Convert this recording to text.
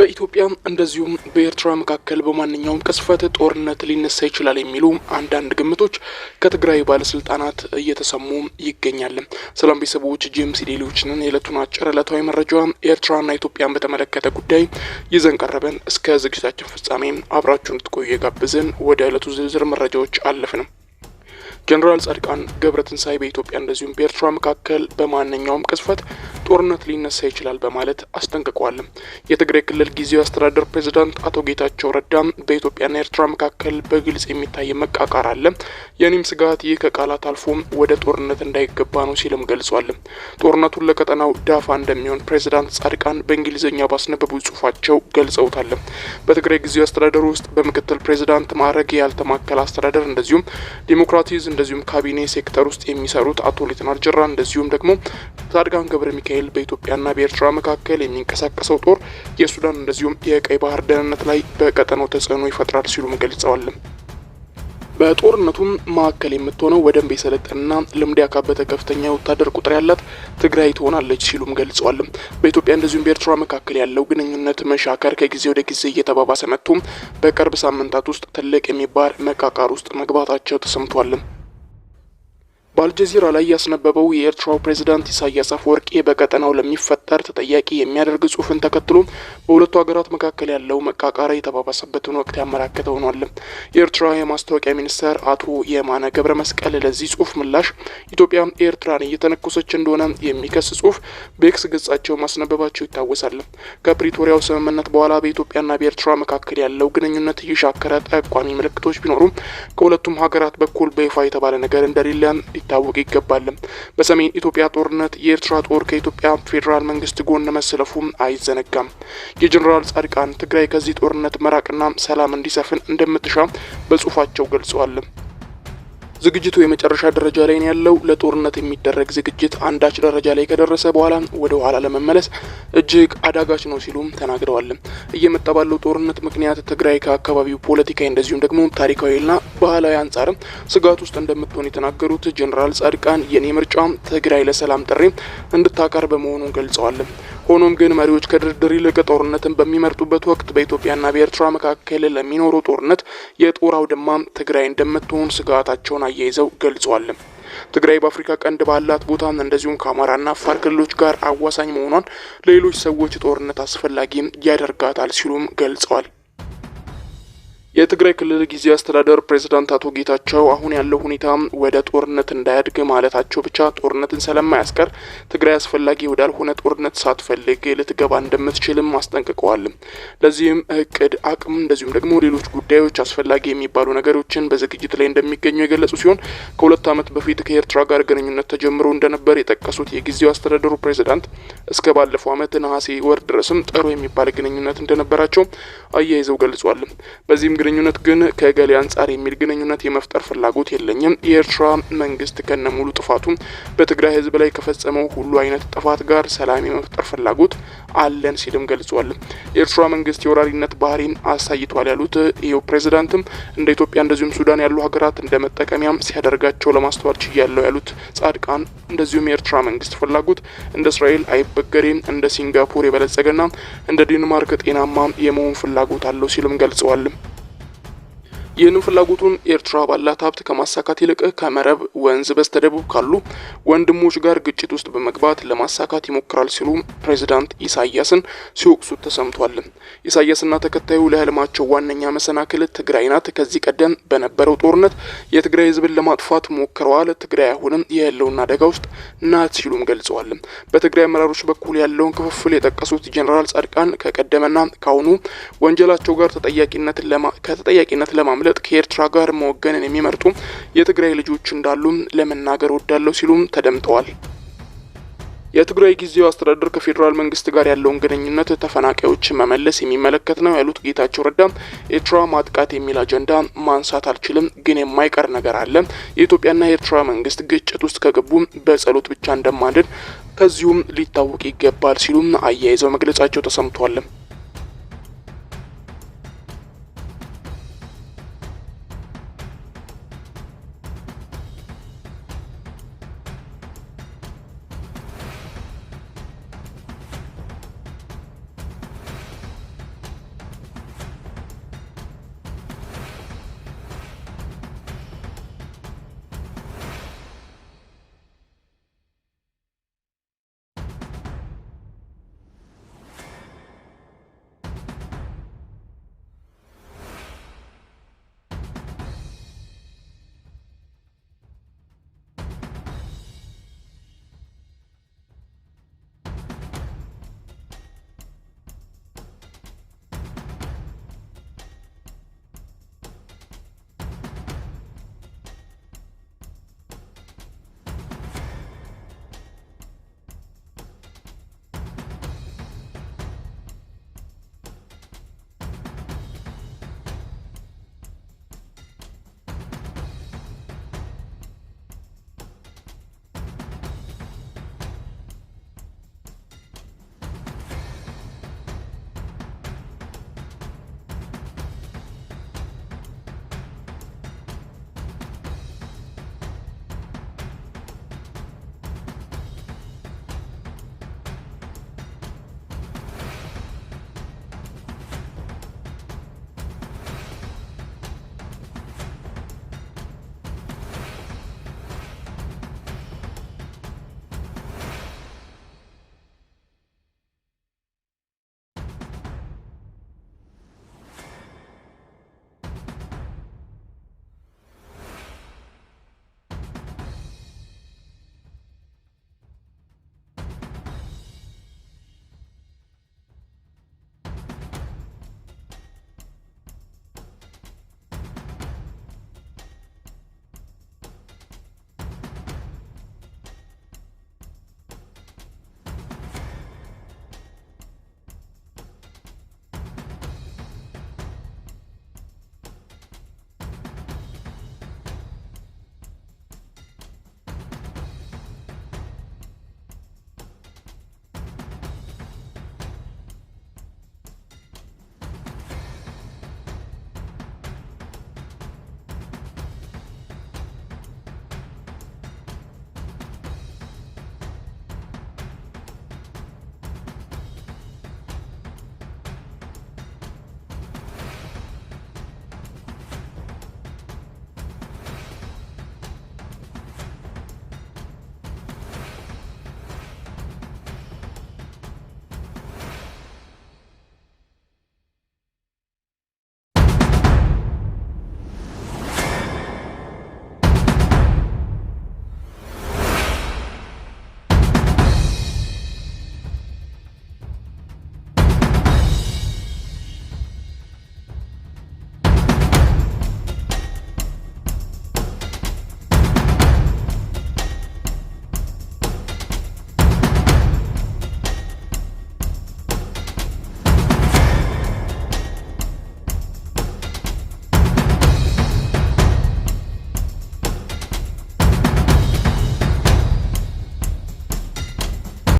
በኢትዮጵያ እንደዚሁም በኤርትራ መካከል በማንኛውም ቅስፈት ጦርነት ሊነሳ ይችላል የሚሉ አንዳንድ ግምቶች ከትግራይ ባለስልጣናት እየተሰሙ ይገኛል። ሰላም ቤተሰቦች፣ ጄምስ ዴሊዎች ነን። የዕለቱን አጭር ዕለታዊ መረጃ ኤርትራና ኢትዮጵያን በተመለከተ ጉዳይ ይዘን ቀረበን። እስከ ዝግጅታችን ፍጻሜ አብራችሁን እንድትቆዩ የጋበዝን። ወደ ዕለቱ ዝርዝር መረጃዎች አለፍን። ጀነራል ጻድቃን ገብረትንሳኤ በኢትዮጵያ እንደዚሁም በኤርትራ መካከል በማንኛውም ቅስፈት ጦርነት ሊነሳ ይችላል በማለት አስጠንቅቀዋል። የትግራይ ክልል ጊዜያዊ አስተዳደር ፕሬዝዳንት አቶ ጌታቸው ረዳ በኢትዮጵያና ኤርትራ መካከል በግልጽ የሚታይ መቃቃር አለ፣ የኔም ስጋት ይህ ከቃላት አልፎ ወደ ጦርነት እንዳይገባ ነው ሲልም ገልጿል። ጦርነቱን ለቀጠናው ዳፋ እንደሚሆን ፕሬዝዳንት ጻድቃን በእንግሊዝኛ ባስነበቡ ጽሁፋቸው ገልጸውታል። በትግራይ ጊዜያዊ አስተዳደር ውስጥ በምክትል ፕሬዝዳንት ማዕረግ ያልተማከለ አስተዳደር እንደዚሁም ዲሞክራቲዝ እንደዚሁም ካቢኔ ሴክተር ውስጥ የሚሰሩት አቶ ሌተናል ጀነራል እንደዚሁም ደግሞ ጻድቃን ገብረ ሚካኤል በኢትዮጵያና በኤርትራ መካከል የሚንቀሳቀሰው ጦር የሱዳን እንደዚሁም የቀይ ባህር ደህንነት ላይ በቀጠናው ተጽዕኖ ይፈጥራል ሲሉም ገልጸዋል። በጦርነቱም ማዕከል የምትሆነው በደንብ የሰለጠነና ልምድ ያካበተ ከፍተኛ ወታደር ቁጥር ያላት ትግራይ ትሆናለች ሲሉም ገልጸዋል። በኢትዮጵያ እንደዚሁም በኤርትራ መካከል ያለው ግንኙነት መሻከር ከጊዜ ወደ ጊዜ እየተባባሰ መጥቶም በቅርብ ሳምንታት ውስጥ ትልቅ የሚባል መቃቃር ውስጥ መግባታቸው ተሰምቷል። በአልጀዚራ ላይ ያስነበበው የኤርትራው ፕሬዝዳንት ኢሳያስ አፈወርቂ በቀጠናው ለሚፈጠር ተጠያቂ የሚያደርግ ጽሁፍን ተከትሎ በሁለቱ ሀገራት መካከል ያለው መቃቃር የተባባሰበትን ወቅት ያመላከተ ሆኗል። የኤርትራ የማስታወቂያ ሚኒስተር አቶ የማነ ገብረ መስቀል ለዚህ ጽሁፍ ምላሽ ኢትዮጵያ ኤርትራን እየተነኮሰች እንደሆነ የሚከስ ጽሁፍ በኤክስ ገጻቸው ማስነበባቸው ይታወሳል። ከፕሪቶሪያው ስምምነት በኋላ በኢትዮጵያና በኤርትራ መካከል ያለው ግንኙነት እየሻከረ ጠቋሚ ምልክቶች ቢኖሩም ከሁለቱም ሀገራት በኩል በይፋ የተባለ ነገር እንደሌለ ሊታወቅ ይገባል። በሰሜን ኢትዮጵያ ጦርነት የኤርትራ ጦር ከኢትዮጵያ ፌዴራል መንግስት ጎን መሰለፉ አይዘነጋም። የጀነራል ጻድቃን ትግራይ ከዚህ ጦርነት መራቅና ሰላም እንዲሰፍን እንደምትሻ በጽሁፋቸው ገልጸዋል። ዝግጅቱ የመጨረሻ ደረጃ ላይ ነው ያለው። ለጦርነት የሚደረግ ዝግጅት አንዳች ደረጃ ላይ ከደረሰ በኋላ ወደ ኋላ ለመመለስ እጅግ አዳጋች ነው ሲሉም ተናግረዋል። እየመጣ ባለው ጦርነት ምክንያት ትግራይ ከአካባቢው ፖለቲካዊ እንደዚሁም ደግሞ ታሪካዊና ባህላዊ አንጻርም ስጋት ውስጥ እንደምትሆን የተናገሩት ጀነራል ጻድቃን የኔ ምርጫ ትግራይ ለሰላም ጥሪ እንድታቀርብ መሆኑን ገልጸዋል። ሆኖም ግን መሪዎች ከድርድር ይልቅ ጦርነትን በሚመርጡበት ወቅት በኢትዮጵያና በኤርትራ መካከል ለሚኖረው ጦርነት የጦር አውድማ ትግራይ እንደምትሆን ስጋታቸውን አያይዘው ገልጸዋል። ትግራይ በአፍሪካ ቀንድ ባላት ቦታ እንደዚሁም ከአማራና አፋር ክልሎች ጋር አዋሳኝ መሆኗን ለሌሎች ሰዎች ጦርነት አስፈላጊ ያደርጋታል ሲሉም ገልጸዋል። የትግራይ ክልል ጊዜያዊ አስተዳደር ፕሬዝዳንት አቶ ጌታቸው አሁን ያለው ሁኔታ ወደ ጦርነት እንዳያድግ ማለታቸው ብቻ ጦርነትን ስለማያስቀር ትግራይ አስፈላጊ ወዳልሆነ ጦርነት ሳትፈልግ ልትገባ እንደምትችልም አስጠንቅቀዋል። ለዚህም እቅድ፣ አቅም እንደዚሁም ደግሞ ሌሎች ጉዳዮች አስፈላጊ የሚባሉ ነገሮችን በዝግጅት ላይ እንደሚገኙ የገለጹ ሲሆን ከ2 ዓመት በፊት ከኤርትራ ጋር ግንኙነት ተጀምሮ እንደነበር የጠቀሱት የጊዜያዊ አስተዳደሩ ፕሬዝዳንት እስከ ባለፈው ዓመት ነሐሴ ወር ድረስም ጥሩ የሚባል ግንኙነት እንደነበራቸው አያይዘው ገልጿል። በዚህም ግንኙነት ግን ከገሌ አንጻር የሚል ግንኙነት የመፍጠር ፍላጎት የለኝም። የኤርትራ መንግስት ከነሙሉ ጥፋቱ በትግራይ ህዝብ ላይ ከፈጸመው ሁሉ አይነት ጥፋት ጋር ሰላም የመፍጠር ፍላጎት አለን ሲልም ገልጿል። የኤርትራ መንግስት የወራሪነት ባህሪን አሳይቷል ያሉት ይኸው ፕሬዝዳንትም እንደ ኢትዮጵያ እንደዚሁም ሱዳን ያሉ ሀገራት እንደ መጠቀሚያም ሲያደርጋቸው ለማስተዋል ችያለሁ ያሉት ጻድቃን እንደዚሁም የኤርትራ መንግስት ፍላጎት እንደ እስራኤል አይበገሬ፣ እንደ ሲንጋፖር የበለጸገና እንደ ዴንማርክ ጤናማ የመሆን ፍላጎት አለው ሲልም ገልጸዋል። ይህንን ፍላጎቱን ኤርትራ ባላት ሀብት ከማሳካት ይልቅ ከመረብ ወንዝ በስተደቡብ ካሉ ወንድሞች ጋር ግጭት ውስጥ በመግባት ለማሳካት ይሞክራል ሲሉ ፕሬዝዳንት ኢሳያስን ሲወቅሱት ተሰምቷል። ኢሳያስና ተከታዩ ለህልማቸው ዋነኛ መሰናክል ትግራይ ናት። ከዚህ ቀደም በነበረው ጦርነት የትግራይ ህዝብን ለማጥፋት ሞክረዋል። ትግራይ አሁንም የህልውና አደጋ ውስጥ ናት ሲሉም ገልጸዋል። በትግራይ አመራሮች በኩል ያለውን ክፍፍል የጠቀሱት ጀነራል ጻድቃን ከቀደመና ካሁኑ ወንጀላቸው ጋር ከተጠያቂነት ለማምለጥ ከኤርትራ ጋር መወገንን የሚመርጡ የትግራይ ልጆች እንዳሉ ለመናገር ወዳለው ሲሉም ተደምጠዋል። የትግራይ ጊዜያዊ አስተዳደር ከፌዴራል መንግስት ጋር ያለውን ግንኙነት ተፈናቃዮች መመለስ የሚመለከት ነው ያሉት ጌታቸው ረዳ ኤርትራ ማጥቃት የሚል አጀንዳ ማንሳት አልችልም፣ ግን የማይቀር ነገር አለ። የኢትዮጵያና የኤርትራ መንግስት ግጭት ውስጥ ከገቡ በጸሎት ብቻ እንደማንድን ከዚሁም ሊታወቅ ይገባል ሲሉም አያይዘው መግለጻቸው ተሰምቷል።